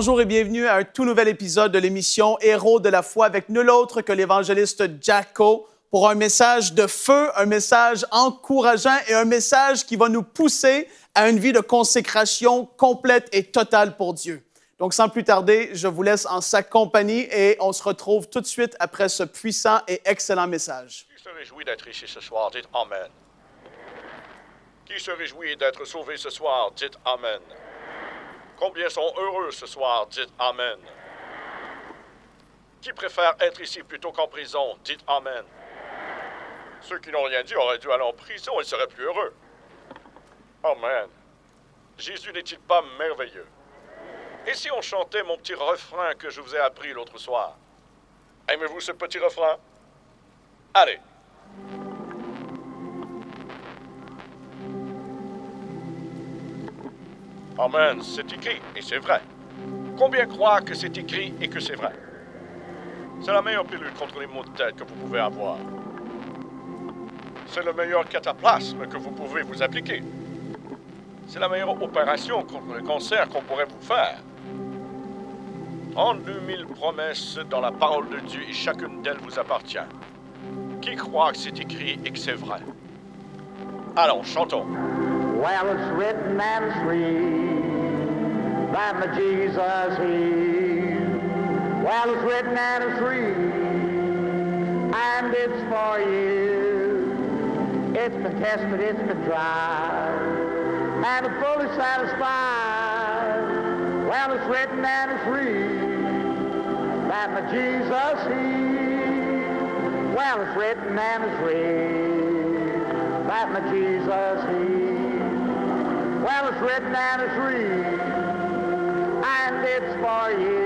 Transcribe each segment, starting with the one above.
Bonjour et bienvenue à un tout nouvel épisode de l'émission Héros de la foi avec nul autre que l'évangéliste Jacko pour un message de feu, un message encourageant et un message qui va nous pousser à une vie de consécration complète et totale pour Dieu. Donc, sans plus tarder, je vous laisse en sa compagnie et on se retrouve tout de suite après ce puissant et excellent message. Qui se réjouit d'être ici ce soir, dites Amen. Qui se réjouit d'être sauvé ce soir, dites Amen. Combien sont heureux ce soir, dites Amen. Qui préfère être ici plutôt qu'en prison, dites Amen. Ceux qui n'ont rien dit auraient dû aller en prison, ils seraient plus heureux. Amen. Jésus n'est-il pas merveilleux? Et si on chantait mon petit refrain que je vous ai appris l'autre soir? Aimez-vous ce petit refrain? Allez. Amen, c'est écrit et c'est vrai. Combien croient que c'est écrit et que c'est vrai? C'est la meilleure pilule contre les maux de tête que vous pouvez avoir. C'est le meilleur cataplasme que vous pouvez vous appliquer. C'est la meilleure opération contre le cancer qu'on pourrait vous faire. 32 000 promesses dans la parole de Dieu et chacune d'elles vous appartient. Qui croit que c'est écrit et que c'est vrai? Allons, chantons. Well, it's written and it's free, that my Jesus He. Well, it's written and it's free, and it's for you. It's been tested, it's been tried, and it's fully satisfied. Well, it's written and it's free, that my Jesus He. Well, it's written and it's free, that my Jesus He. Well, it's written and it's read, and it's for you.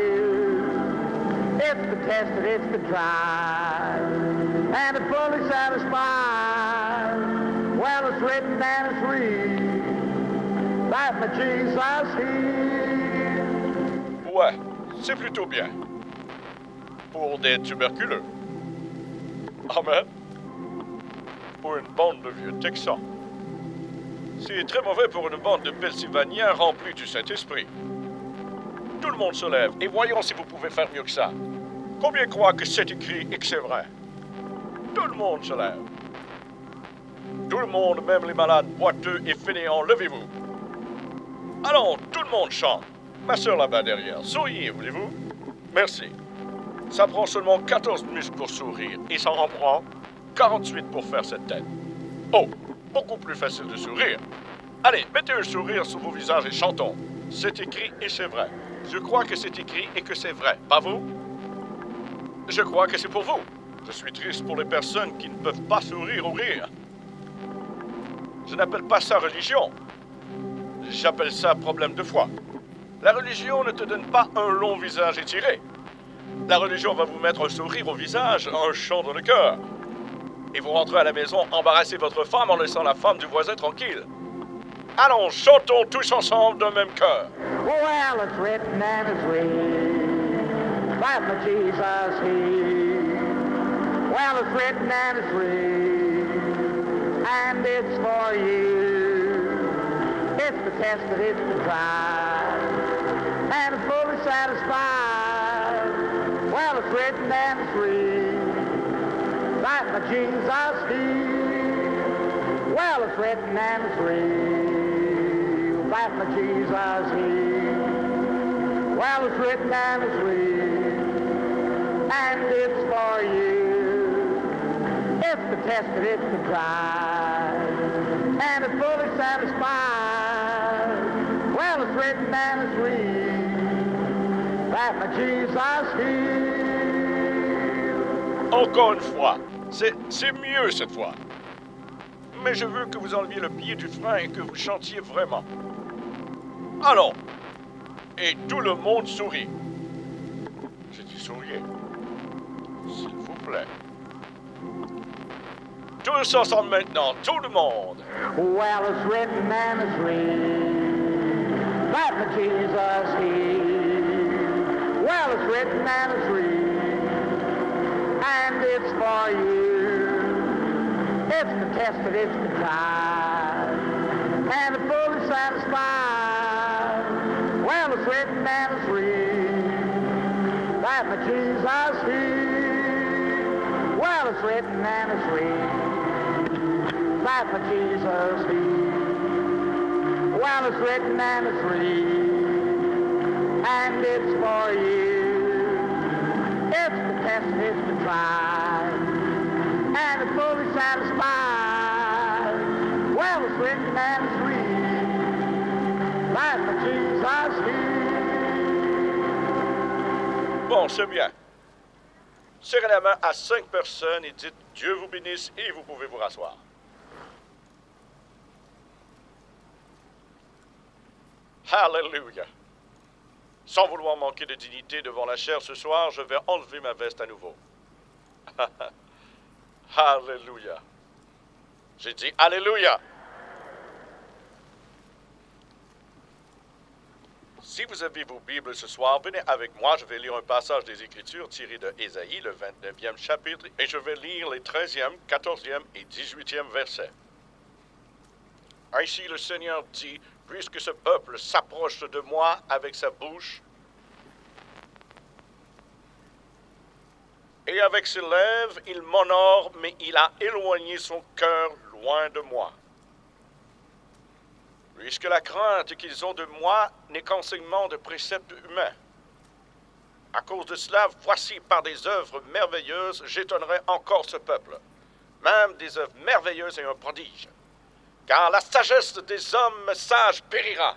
It's been tested, it's been tried, and it's fully satisfied. Well, it's written and it's read, that my Jesus He. Ouais, c'est plutôt bien. Pour des tuberculeux. Amen. Pour une bande de vieux Texans. C'est très mauvais pour une bande de Pennsylvaniens remplis du Saint-Esprit. Tout le monde se lève et voyons si vous pouvez faire mieux que ça. Combien croient que c'est écrit et que c'est vrai? Tout le monde se lève. Tout le monde, même les malades, boiteux et fainéants, levez-vous. Allons, tout le monde chante. Ma sœur là-bas derrière, souriez, voulez-vous? Merci. Ça prend seulement 14 muscles pour sourire et ça en prend 48 pour faire cette tête. Oh! Beaucoup plus facile de sourire. Allez, mettez un sourire sur vos visages et chantons. C'est écrit et c'est vrai. Je crois que c'est écrit et que c'est vrai. Pas vous? Je crois que c'est pour vous. Je suis triste pour les personnes qui ne peuvent pas sourire ou rire. Je n'appelle pas ça religion. J'appelle ça problème de foi. La religion ne te donne pas un long visage étiré. La religion va vous mettre un sourire au visage, un chant dans le cœur. Et vous rentrez à la maison, embarrassez votre femme en laissant la femme du voisin tranquille. Allons, chantons tous ensemble d'un même cœur. Well, it's written and it's read, that my Jesus He. Well, it's written and it's read, and it's for you. It's been tested, it's been tried, and it's fully satisfied. Well, it's written and it's read, that my Jesus He. Well, it's written and it's read, that my Jesus He. Well, it's written and it's read, and it's for you. It's been tested, it's been tried, and it's fully satisfied. Well, it's written and it's read, that my Jesus He. Encore une fois, c'est mieux cette fois. Mais je veux que vous enleviez le pied du frein et que vous chantiez vraiment. Allons. Et tout le monde sourit. J'ai dit souriez. S'il vous plaît. Tous ensemble maintenant, tout le monde. Well, it's written and it's read, that my Jesus He. Well, it's written and it's read, and it's for you. It's been tested, it's been tried, and it's fully satisfied. Well, it's written and it's real. that my Jesus healed. Well, it's written and it's read that my Jesus healed. Well, it's written and it's read, and it's for you. It's been tested, it's been tried, and it's fully satisfied. Well, it's written and it's read that my Jesus healed. Bon, c'est bien. Serrez la main à 5 personnes et dites « Dieu vous bénisse » et vous pouvez vous rasseoir. Hallelujah. Sans vouloir manquer de dignité devant la chair ce soir, je vais enlever ma veste à nouveau. Alléluia. J'ai dit Alléluia. Si vous avez vos Bibles ce soir, venez avec moi. Je vais lire un passage des Écritures tiré de Ésaïe, le 29e chapitre, et je vais lire les 13e, 14e et 18e versets. Ainsi le Seigneur dit, puisque ce peuple s'approche de moi avec sa bouche et avec ses lèvres, il m'honore, mais il a éloigné son cœur loin de moi. Puisque la crainte qu'ils ont de moi n'est qu'enseignement de préceptes humains. À cause de cela, voici par des œuvres merveilleuses, j'étonnerai encore ce peuple, même des œuvres merveilleuses et un prodige. Car la sagesse des hommes sages périra,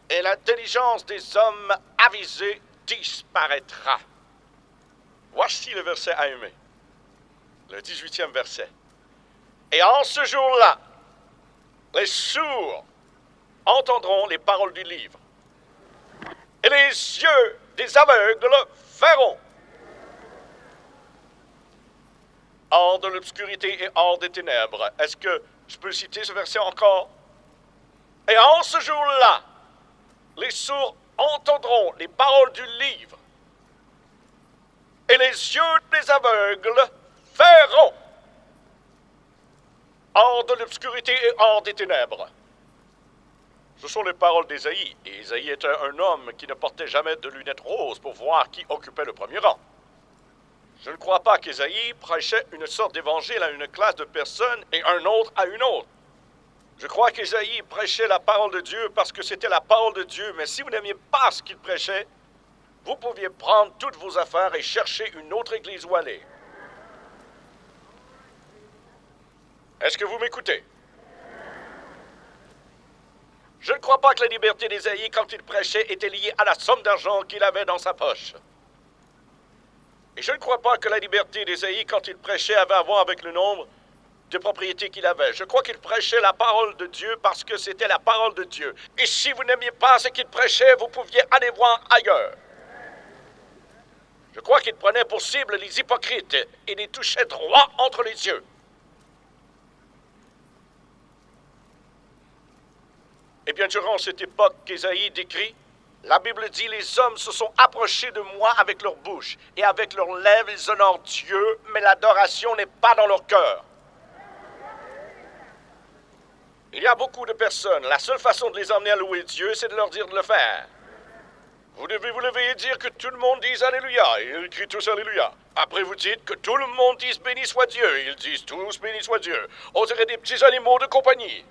et l'intelligence des hommes avisés disparaîtra. Voici le verset à aimer, le 18e verset. Et en ce jour-là, les sourds entendront les paroles du livre, et les yeux des aveugles verront. Hors de l'obscurité et hors des ténèbres. Est-ce que je peux citer ce verset encore? Et en ce jour-là, les sourds entendront les paroles du livre, et les yeux des aveugles verront. Hors de l'obscurité et hors des ténèbres. Ce sont les paroles d'Ésaïe, et Ésaïe était un homme qui ne portait jamais de lunettes roses pour voir qui occupait le premier rang. Je ne crois pas qu'Ésaïe prêchait une sorte d'évangile à une classe de personnes et un autre à une autre. Je crois qu'Ésaïe prêchait la parole de Dieu parce que c'était la parole de Dieu, mais si vous n'aimiez pas ce qu'il prêchait, vous pouviez prendre toutes vos affaires et chercher une autre église où aller. Est-ce que vous m'écoutez? Je ne crois pas que la liberté d'Ésaïe, quand il prêchait, était liée à la somme d'argent qu'il avait dans sa poche. Et je ne crois pas que la liberté d'Ésaïe, quand il prêchait, avait à voir avec le nombre de propriétés qu'il avait. Je crois qu'il prêchait la parole de Dieu parce que c'était la parole de Dieu. Et si vous n'aimiez pas ce qu'il prêchait, vous pouviez aller voir ailleurs. Je crois qu'il prenait pour cible les hypocrites et les touchait droit entre les yeux. Eh bien, durant cette époque qu'Ésaïe décrit, la Bible dit, les hommes se sont approchés de moi avec leur bouche, et avec leurs lèvres, ils honorent Dieu, mais l'adoration n'est pas dans leur cœur. Il y a beaucoup de personnes, la seule façon de les emmener à louer Dieu, c'est de leur dire de le faire. Vous devez vous lever et dire que tout le monde dise Alléluia, et ils crient tous Alléluia. Après, vous dites que tout le monde dise béni soit Dieu, et ils disent tous béni soit Dieu. On dirait des petits animaux de compagnie.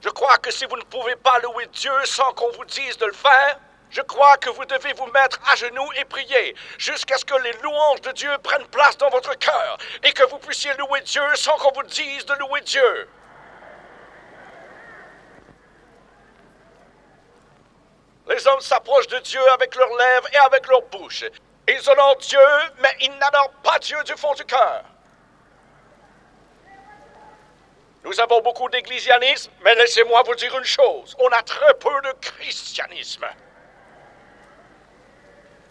Je crois que si vous ne pouvez pas louer Dieu sans qu'on vous dise de le faire, je crois que vous devez vous mettre à genoux et prier jusqu'à ce que les louanges de Dieu prennent place dans votre cœur et que vous puissiez louer Dieu sans qu'on vous dise de louer Dieu. Les hommes s'approchent de Dieu avec leurs lèvres et avec leur bouche. Ils honorent Dieu, mais ils n'adorent pas Dieu du fond du cœur. Nous avons beaucoup d'ecclésianisme, mais laissez-moi vous dire une chose. On a très peu de christianisme.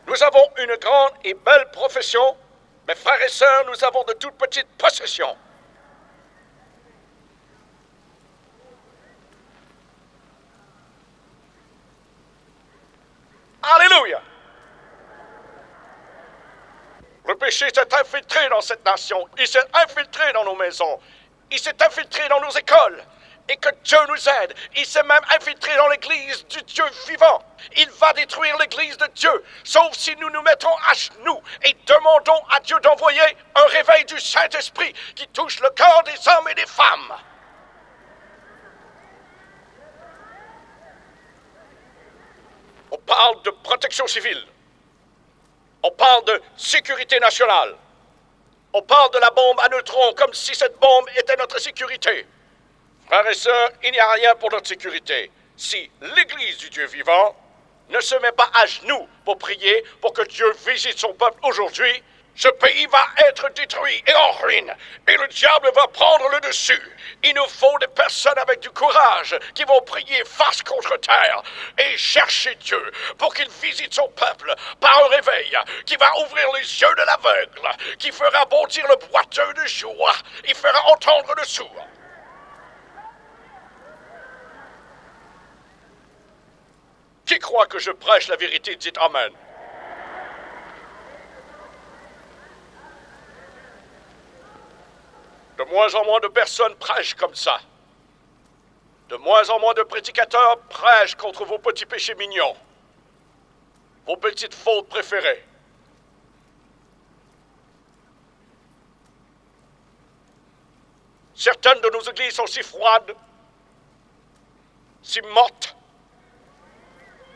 Nous avons une grande et belle profession, mais frères et sœurs, nous avons de toutes petites possessions. Alléluia! Le péché s'est infiltré dans cette nation. Il s'est infiltré dans nos maisons. Il s'est infiltré dans nos écoles. et que Dieu nous aide. Il s'est même infiltré dans l'église du Dieu vivant. Il va détruire l'église de Dieu, sauf si nous nous mettons à genoux et demandons à Dieu d'envoyer un réveil du Saint-Esprit qui touche le cœur des hommes et des femmes. On parle de protection civile. On parle de sécurité nationale. On parle de la bombe à neutrons comme si cette bombe était notre sécurité. Frères et sœurs, il n'y a rien pour notre sécurité. Si l'Église du Dieu vivant ne se met pas à genoux pour prier pour que Dieu visite son peuple aujourd'hui, ce pays va être détruit et en ruine, et le diable va prendre le dessus. Il nous faut des personnes avec du courage qui vont prier face contre terre et chercher Dieu pour qu'il visite son peuple par un réveil qui va ouvrir les yeux de l'aveugle, qui fera bondir le boiteux de joie, il fera entendre le sourd. Qui croit que je prêche la vérité, dites Amen. De moins en moins de personnes prêchent comme ça. De moins en moins de prédicateurs prêchent contre vos petits péchés mignons, vos petites fautes préférées. Certaines de nos églises sont si froides, si mortes.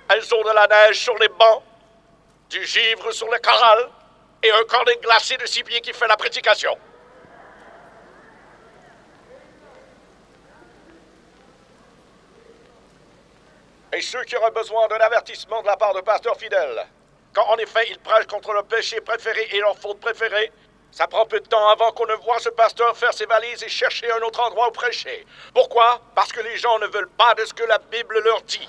Elles ont de la neige sur les bancs, du givre sur les chorales et un cornet glacé de 6 pieds qui fait la prédication. Et ceux qui auraient besoin d'un avertissement de la part de pasteurs fidèles, quand en effet ils prêchent contre leur péché préféré et leur faute préférée, ça prend peu de temps avant qu'on ne voit ce pasteur faire ses valises et chercher un autre endroit où prêcher. Pourquoi? Parce que les gens ne veulent pas de ce que la Bible leur dit.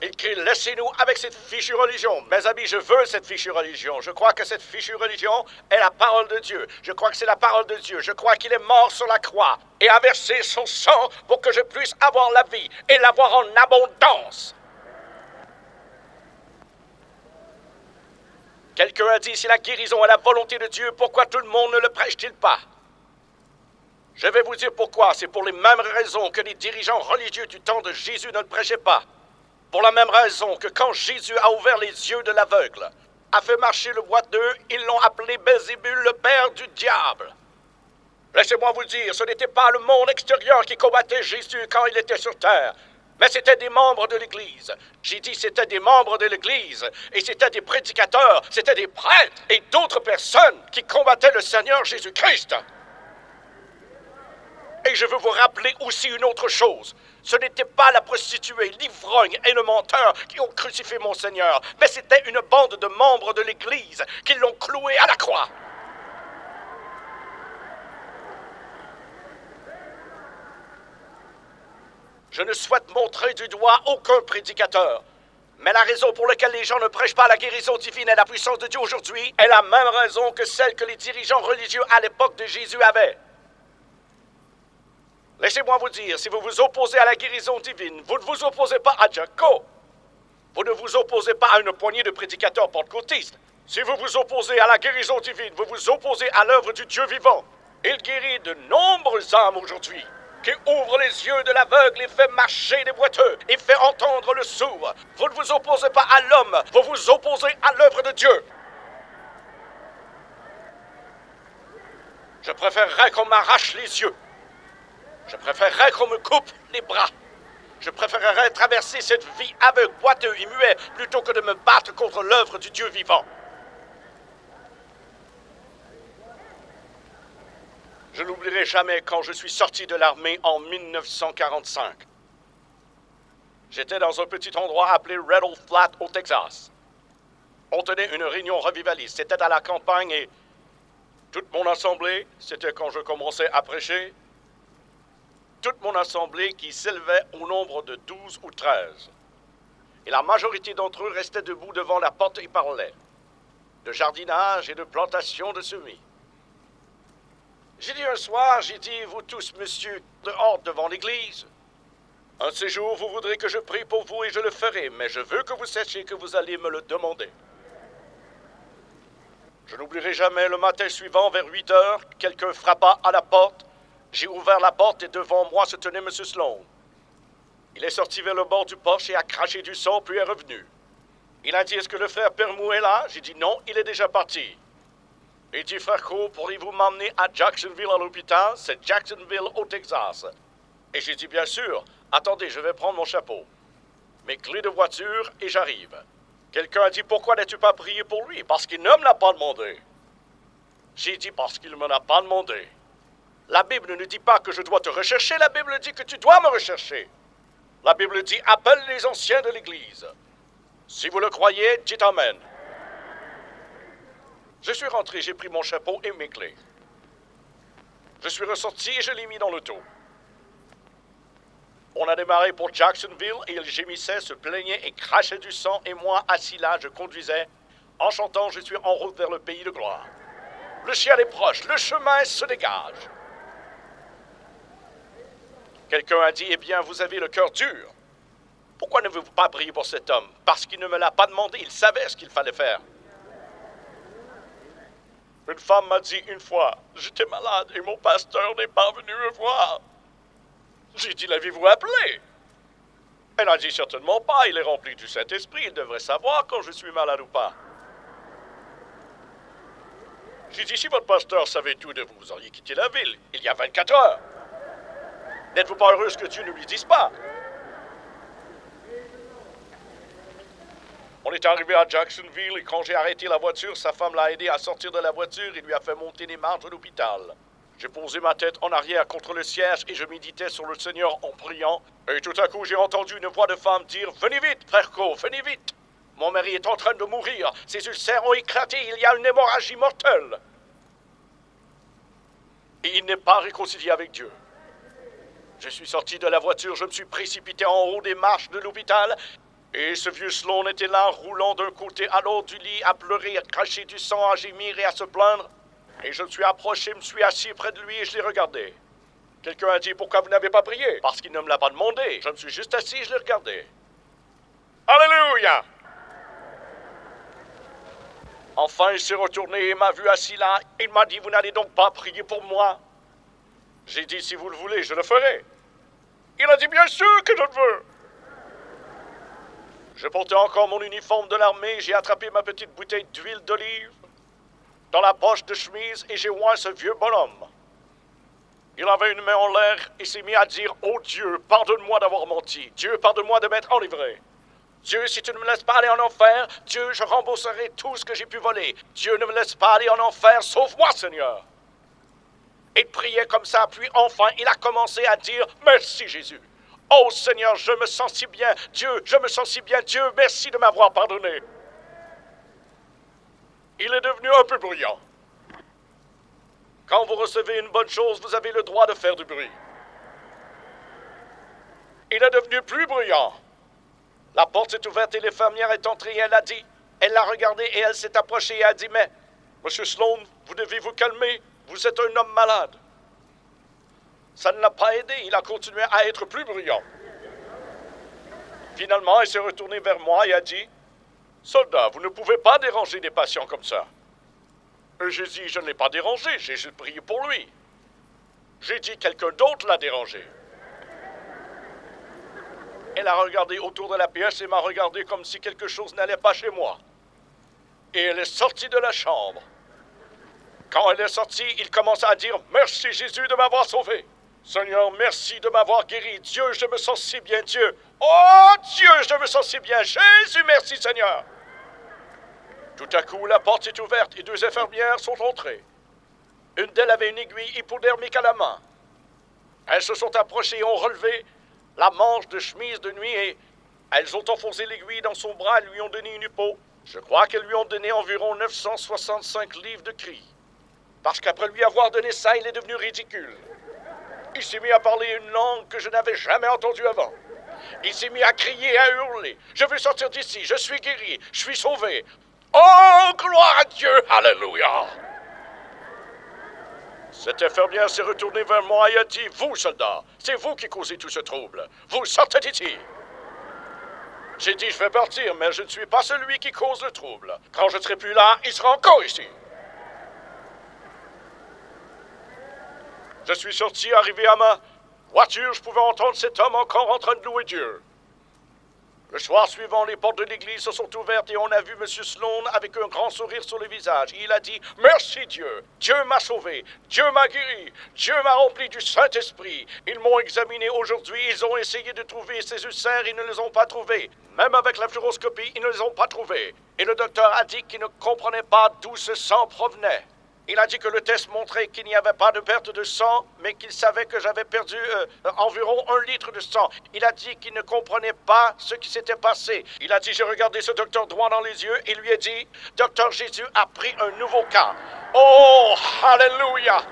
Ils crient, laissez-nous avec cette fichue religion. Mes amis, je veux cette fichue religion. Je crois que cette fichue religion est la parole de Dieu. Je crois que c'est la parole de Dieu. Je crois qu'il est mort sur la croix et a versé son sang pour que je puisse avoir la vie et l'avoir en abondance. Quelqu'un a dit, si la guérison est la volonté de Dieu, pourquoi tout le monde ne le prêche-t-il pas? Je vais vous dire pourquoi. C'est pour les mêmes raisons que les dirigeants religieux du temps de Jésus ne le prêchaient pas. Pour la même raison que quand Jésus a ouvert les yeux de l'aveugle, a fait marcher le boiteux, ils l'ont appelé Belzébul, le père du diable. Laissez-moi vous dire, ce n'était pas le monde extérieur qui combattait Jésus quand il était sur terre, mais c'était des membres de l'Église. J'ai dit c'était des membres de l'Église, et c'était des prédicateurs, c'était des prêtres et d'autres personnes qui combattaient le Seigneur Jésus-Christ. Et je veux vous rappeler aussi une autre chose. Ce n'était pas la prostituée, l'ivrogne et le menteur qui ont crucifié mon Seigneur, mais c'était une bande de membres de l'Église qui l'ont cloué à la croix. Je ne souhaite montrer du doigt aucun prédicateur, mais la raison pour laquelle les gens ne prêchent pas la guérison divine et la puissance de Dieu aujourd'hui est la même raison que celle que les dirigeants religieux à l'époque de Jésus avaient. Laissez-moi vous dire, si vous vous opposez à la guérison divine, vous ne vous opposez pas à Jacko. Vous ne vous opposez pas à une poignée de prédicateurs pentecôtistes. Si vous vous opposez à la guérison divine, vous vous opposez à l'œuvre du Dieu vivant. Il guérit de nombreuses âmes aujourd'hui, qui ouvre les yeux de l'aveugle et fait marcher des boiteux, et fait entendre le sourd. Vous ne vous opposez pas à l'homme, vous vous opposez à l'œuvre de Dieu. Je préférerais qu'on m'arrache les yeux. Je préférerais qu'on me coupe les bras. Je préférerais traverser cette vie aveugle, boiteux et muet plutôt que de me battre contre l'œuvre du Dieu vivant. Je n'oublierai jamais quand je suis sorti de l'armée en 1945. J'étais dans un petit endroit appelé Red Oak Flat au Texas. On tenait une réunion revivaliste. C'était à la campagne et toute mon assemblée, c'était quand je commençais à prêcher, toute mon assemblée qui s'élevait au nombre de 12 ou 13. Et la majorité d'entre eux restaient debout devant la porte et parlaient de jardinage et de plantation de semis. J'ai dit un soir, j'ai dit, vous tous, monsieur, dehors devant l'église, un de ces jours, vous voudrez que je prie pour vous et je le ferai, mais je veux que vous sachiez que vous allez me le demander. Je n'oublierai jamais le matin suivant, vers 8 heures, quelqu'un frappa à la porte J'ai ouvert la porte et devant moi se tenait M. Sloan. Il est sorti vers le bord du porche et a craché du sang, puis est revenu. Il a dit, est-ce que le frère Permou est là? J'ai dit non, il est déjà parti. Il dit, frère Cole, pourriez-vous m'emmener à Jacksonville à l'hôpital? C'est Jacksonville au Texas. Et j'ai dit, bien sûr. Attendez, je vais prendre mon chapeau, mes clés de voiture et j'arrive. Quelqu'un a dit, pourquoi n'as-tu pas prié pour lui? Parce qu'il ne me l'a pas demandé. J'ai dit, parce qu'il ne me l'a pas demandé. La Bible ne dit pas que je dois te rechercher, la Bible dit que tu dois me rechercher. La Bible dit, appelle les anciens de l'Église. Si vous le croyez, dites Amen. Je suis rentré, j'ai pris mon chapeau et mes clés. Je suis ressorti et je l'ai mis dans l'auto. On a démarré pour Jacksonville et il gémissait, se plaignait et crachait du sang. Et moi, assis là, je conduisais. En chantant, je suis en route vers le pays de gloire. Le ciel est proche, le chemin se dégage. Quelqu'un a dit, eh bien, vous avez le cœur dur. Pourquoi ne vous pas prier pour cet homme? Parce qu'il ne me l'a pas demandé, il savait ce qu'il fallait faire. Une femme m'a dit une fois, j'étais malade et mon pasteur n'est pas venu me voir. J'ai dit, l'avez-vous appelé? Elle a dit, certainement pas, il est rempli du Saint-Esprit, il devrait savoir quand je suis malade ou pas. J'ai dit, si votre pasteur savait tout de vous, vous auriez quitté la ville il y a 24 heures. N'êtes-vous pas heureuse que Dieu ne lui dise pas? On est arrivé à Jacksonville et quand j'ai arrêté la voiture, sa femme l'a aidé à sortir de la voiture et lui a fait monter les marches de l'hôpital. J'ai posé ma tête en arrière contre le siège et je méditais sur le Seigneur en priant. Et tout à coup, j'ai entendu une voix de femme dire « Venez vite, frère Cole, venez vite! Mon mari est en train de mourir, ses ulcères ont éclaté, il y a une hémorragie mortelle. » Et il n'est pas réconcilié avec Dieu. Je suis sorti de la voiture, je me suis précipité en haut des marches de l'hôpital. Et ce vieux Sloan était là, roulant d'un côté à l'autre du lit, à pleurer, à cracher du sang, à gémir et à se plaindre. Et je me suis approché, me suis assis près de lui et je l'ai regardé. Quelqu'un a dit, pourquoi vous n'avez pas prié? Parce qu'il ne me l'a pas demandé. Je me suis juste assis et je l'ai regardé. Alléluia! Enfin, il s'est retourné et m'a vu assis là. Il m'a dit, vous n'allez donc pas prier pour moi? J'ai dit, si vous le voulez, je le ferai. Il a dit, bien sûr que je le veux. Je portais encore mon uniforme de l'armée, j'ai attrapé ma petite bouteille d'huile d'olive dans la poche de chemise et j'ai oint ce vieux bonhomme. Il avait une main en l'air et s'est mis à dire « Oh Dieu, pardonne-moi d'avoir menti. Dieu, pardonne-moi de m'être enivré. Dieu, si tu ne me laisses pas aller en enfer, Dieu, je rembourserai tout ce que j'ai pu voler. Dieu, ne me laisse pas aller en enfer, sauve-moi, Seigneur. » Il priait comme ça, puis enfin, il a commencé à dire « Merci, Jésus. Oh Seigneur, je me sens si bien. Dieu, je me sens si bien. Dieu, merci de m'avoir pardonné. » Il est devenu un peu bruyant. Quand vous recevez une bonne chose, vous avez le droit de faire du bruit. Il est devenu plus bruyant. La porte s'est ouverte et l'infirmière est entrée et elle a dit, elle l'a regardé et elle s'est approchée et a dit, mais, Monsieur Sloan, vous devez vous calmer, vous êtes un homme malade. Ça ne l'a pas aidé, il a continué à être plus bruyant. Finalement, il s'est retourné vers moi et a dit, soldat, vous ne pouvez pas déranger des patients comme ça. Et j'ai dit, je ne l'ai pas dérangé, j'ai juste prié pour lui. J'ai dit, quelqu'un d'autre l'a dérangé. Elle a regardé autour de la pièce et m'a regardé comme si quelque chose n'allait pas chez moi. Et elle est sortie de la chambre. Quand elle est sortie, il commença à dire, merci Jésus de m'avoir sauvé. Seigneur, merci de m'avoir guéri. Dieu, je me sens si bien, Dieu. Oh Dieu, je me sens si bien. Jésus, merci Seigneur. Tout à coup, la porte s'est ouverte et deux infirmières sont entrées. Une d'elles avait une aiguille hypodermique à la main. Elles se sont approchées et ont relevé la manche de chemise de nuit et elles ont enfoncé l'aiguille dans son bras et lui ont donné une hypo. Je crois qu'elles lui ont donné environ 965 livres de cris. Parce qu'après lui avoir donné ça, il est devenu ridicule. Il s'est mis à parler une langue que je n'avais jamais entendue avant. Il s'est mis à crier et à hurler. Je veux sortir d'ici, je suis guéri, je suis sauvé. Oh, gloire à Dieu, alléluia! Cette infirmière s'est retournée vers moi et a dit, vous, soldat, c'est vous qui causez tout ce trouble. Vous sortez d'ici. J'ai dit, je vais partir, mais je ne suis pas celui qui cause le trouble. Quand je ne serai plus là, il sera encore ici. Je suis sorti, arrivé à ma voiture, je pouvais entendre cet homme encore en train de louer Dieu. Le soir suivant, les portes de l'église se sont ouvertes et on a vu M. Sloan avec un grand sourire sur le visage. Il a dit « Merci Dieu, Dieu m'a sauvé, Dieu m'a guéri, Dieu m'a rempli du Saint-Esprit. Ils m'ont examiné aujourd'hui, ils ont essayé de trouver ces ulcères, ils ne les ont pas trouvés. Même avec la fluoroscopie, ils ne les ont pas trouvés. Et le docteur a dit qu'il ne comprenait pas d'où ce sang provenait. Il a dit que le test montrait qu'il n'y avait pas de perte de sang, mais qu'il savait que j'avais perdu environ 1 litre de sang. Il a dit qu'il ne comprenait pas ce qui s'était passé. Il a dit, j'ai regardé ce docteur droit dans les yeux et lui ai dit, Docteur Jésus a pris un nouveau cas. Oh, Alléluia!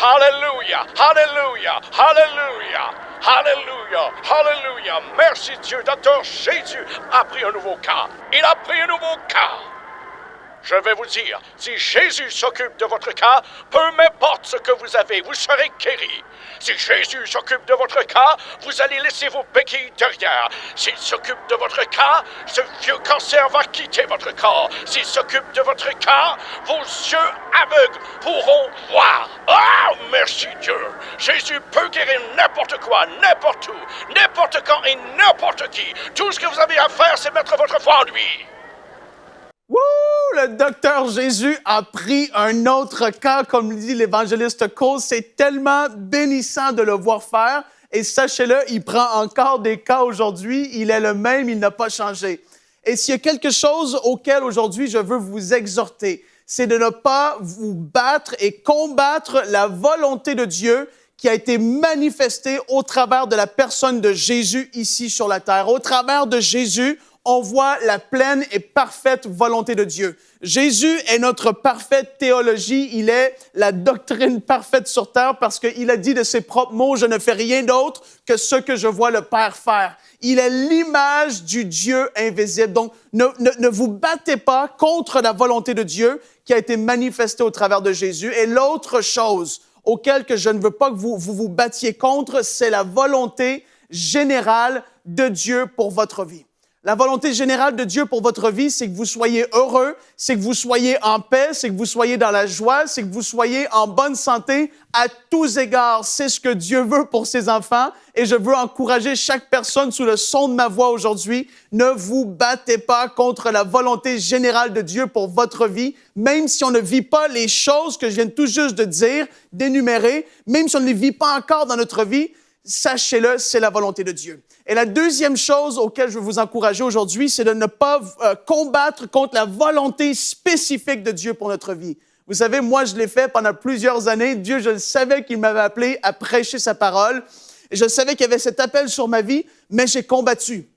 Alléluia! Alléluia! Alléluia! Alléluia! Alléluia! Merci Dieu, Docteur Jésus a pris un nouveau cas. Il a pris un nouveau cas. Je vais vous dire, si Jésus s'occupe de votre cas, peu m'importe ce que vous avez, vous serez guéri. Si Jésus s'occupe de votre cas, vous allez laisser vos béquilles derrière. S'il s'occupe de votre cas, ce vieux cancer va quitter votre corps. S'il s'occupe de votre cas, vos yeux aveugles pourront voir. Ah, merci Dieu. Jésus peut guérir n'importe quoi, n'importe où, n'importe quand et n'importe qui. Tout ce que vous avez à faire, c'est mettre votre foi en lui. Wouh! Le docteur Jésus a pris un autre cas, comme dit l'évangéliste Cole. C'est tellement bénissant de le voir faire. Et sachez-le, il prend encore des cas aujourd'hui. Il est le même, il n'a pas changé. Et s'il y a quelque chose auquel aujourd'hui je veux vous exhorter, c'est de ne pas vous battre et combattre la volonté de Dieu qui a été manifestée au travers de la personne de Jésus ici sur la terre. Au travers de Jésus, on voit la pleine et parfaite volonté de Dieu. Jésus est notre parfaite théologie. Il est la doctrine parfaite sur terre parce qu'il a dit de ses propres mots, « Je ne fais rien d'autre que ce que je vois le Père faire ». Il est l'image du Dieu invisible. Donc, ne vous battez pas contre la volonté de Dieu qui a été manifestée au travers de Jésus. Et l'autre chose auquel que je ne veux pas que vous battiez contre, c'est la volonté générale de Dieu pour votre vie. La volonté générale de Dieu pour votre vie, c'est que vous soyez heureux, c'est que vous soyez en paix, c'est que vous soyez dans la joie, c'est que vous soyez en bonne santé à tous égards. C'est ce que Dieu veut pour ses enfants et je veux encourager chaque personne sous le son de ma voix aujourd'hui. Ne vous battez pas contre la volonté générale de Dieu pour votre vie, même si on ne vit pas les choses que je viens tout juste de dire, d'énumérer, même si on ne les vit pas encore dans notre vie, sachez-le, c'est la volonté de Dieu. Et la deuxième chose auquel je veux vous encourager aujourd'hui, c'est de ne pas combattre contre la volonté spécifique de Dieu pour notre vie. Vous savez, moi, je l'ai fait pendant plusieurs années. Dieu, je le savais qu'il m'avait appelé à prêcher sa parole. Et je savais qu'il y avait cet appel sur ma vie, mais j'ai combattu.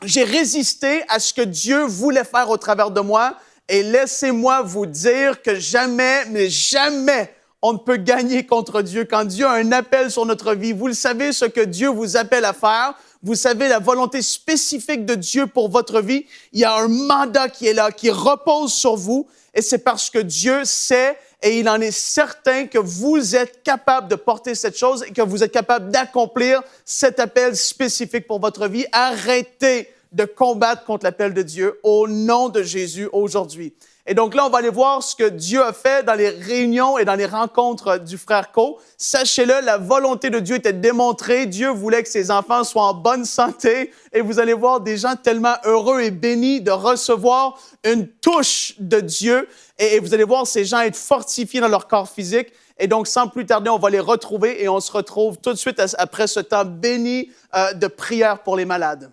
J'ai résisté à ce que Dieu voulait faire au travers de moi. Et laissez-moi vous dire que jamais, mais jamais, on ne peut gagner contre Dieu. Quand Dieu a un appel sur notre vie, vous le savez ce que Dieu vous appelle à faire. Vous savez la volonté spécifique de Dieu pour votre vie. Il y a un mandat qui est là, qui repose sur vous. Et c'est parce que Dieu sait et il en est certain que vous êtes capable de porter cette chose et que vous êtes capable d'accomplir cet appel spécifique pour votre vie. Arrêtez de combattre contre l'appel de Dieu au nom de Jésus aujourd'hui. Et donc là, on va aller voir ce que Dieu a fait dans les réunions et dans les rencontres du frère Co. Sachez-le, la volonté de Dieu était démontrée. Dieu voulait que ses enfants soient en bonne santé. Et vous allez voir des gens tellement heureux et bénis de recevoir une touche de Dieu. Et vous allez voir ces gens être fortifiés dans leur corps physique. Et donc, sans plus tarder, on va les retrouver et on se retrouve tout de suite après ce temps béni de prière pour les malades.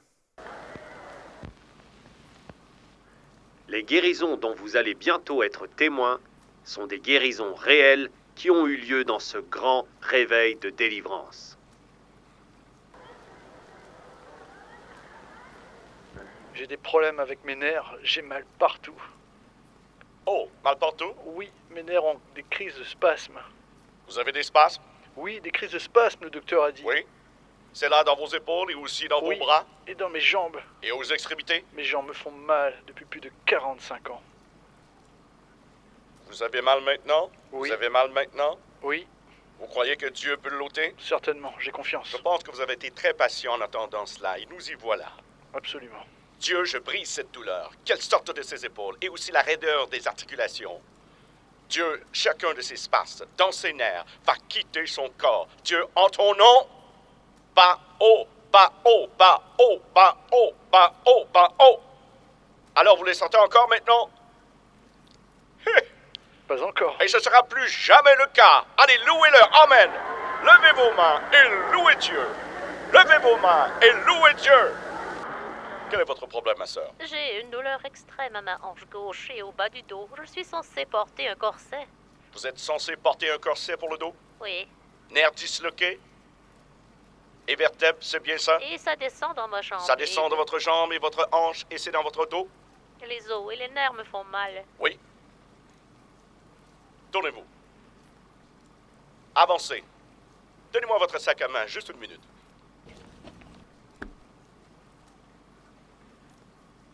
Les guérisons dont vous allez bientôt être témoins sont des guérisons réelles qui ont eu lieu dans ce grand réveil de délivrance. J'ai des problèmes avec mes nerfs, j'ai mal partout. Oh, mal partout? Oui, mes nerfs ont des crises de spasmes. Vous avez des spasmes? Oui, des crises de spasmes, le docteur a dit. Oui. C'est là dans vos épaules et aussi dans Oui, vos bras? et dans mes jambes. Et aux extrémités? Mes jambes me font mal depuis plus de 45 ans. Vous avez mal maintenant? Oui. Vous avez mal maintenant? Oui, Vous croyez que Dieu peut l'ôter? certainement, j'ai confiance. Je pense que vous avez été très patient en attendant cela, et nous y voilà. Absolument. Dieu, je brise cette douleur. Quelle sorte de ses épaules, et aussi la raideur des articulations. Dieu, chacun de ces spasmes, dans ses nerfs, va quitter son corps. Dieu, en ton nom, bas, haut, bas, haut, bas, haut, bas, haut, bas, haut, bas, haut. Alors, vous les sentez encore maintenant? Pas encore. Et ce sera plus jamais le cas. Allez, louez-le. Amen. Levez vos mains et louez Dieu. Levez vos mains et louez Dieu. Quel est votre problème, ma sœur? J'ai une douleur extrême à ma hanche gauche et au bas du dos. Je suis censée porter un corset. Vous êtes censé porter un corset pour le dos? Oui. Nerfs disloqués? Et vertèbres, c'est bien ça? Et ça descend dans ma jambe. Ça descend de votre jambe et votre hanche et c'est dans votre dos? Les os et les nerfs me font mal. Oui. Tournez-vous. Avancez. Donnez-moi votre sac à main, juste une minute.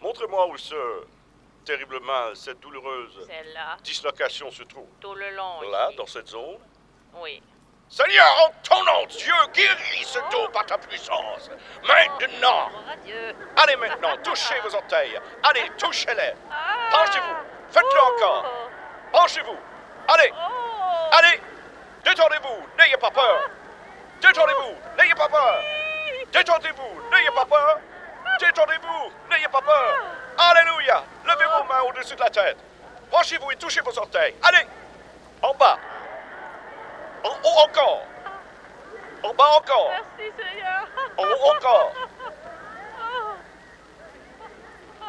Montrez-moi où terriblement, cette douloureuse Celle-là, dislocation se trouve. tout le long. Là, ici. dans cette zone. Oui. Seigneur, en ton nom, Dieu, guéris ce dos par ta puissance. Maintenant. Oh, adieu. Allez maintenant, touchez vos orteils. Allez, touchez-les. Ah! Penchez-vous. Faites-le encore. Penchez-vous. Allez. Oh! Allez. Détendez-vous. N'ayez pas peur. Détendez-vous. N'ayez pas peur. Détendez-vous. N'ayez pas peur. Détendez-vous. N'ayez pas peur. Alléluia. Levez vos mains au-dessus de la tête. Penchez-vous et touchez vos orteils. Allez. En bas. En haut encore. En bas encore. Merci, Seigneur. En haut encore.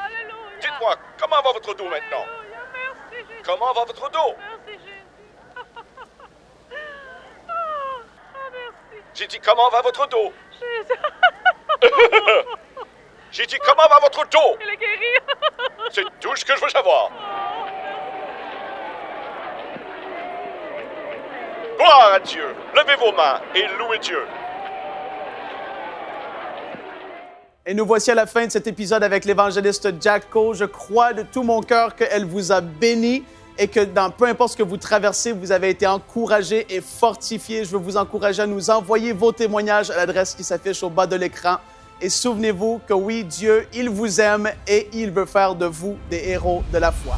Alléluia. Dites-moi, comment va votre dos maintenant? Alléluia. Merci, Jésus. Comment va votre dos? Merci, Jésus. Merci, J'ai dit, comment va votre dos? Jésus. J'ai dit, comment va votre dos? Il est guéri. C'est tout ce que je veux savoir. Gloire à Dieu. Levez vos mains et louez Dieu. Et nous voici à la fin de cet épisode avec l'évangéliste Jacko. Je crois de tout mon cœur qu'elle vous a béni et que dans peu importe ce que vous traversez, vous avez été encouragé et fortifié. Je veux vous encourager à nous envoyer vos témoignages à l'adresse qui s'affiche au bas de l'écran. Et souvenez-vous que oui, Dieu, il vous aime et il veut faire de vous des héros de la foi.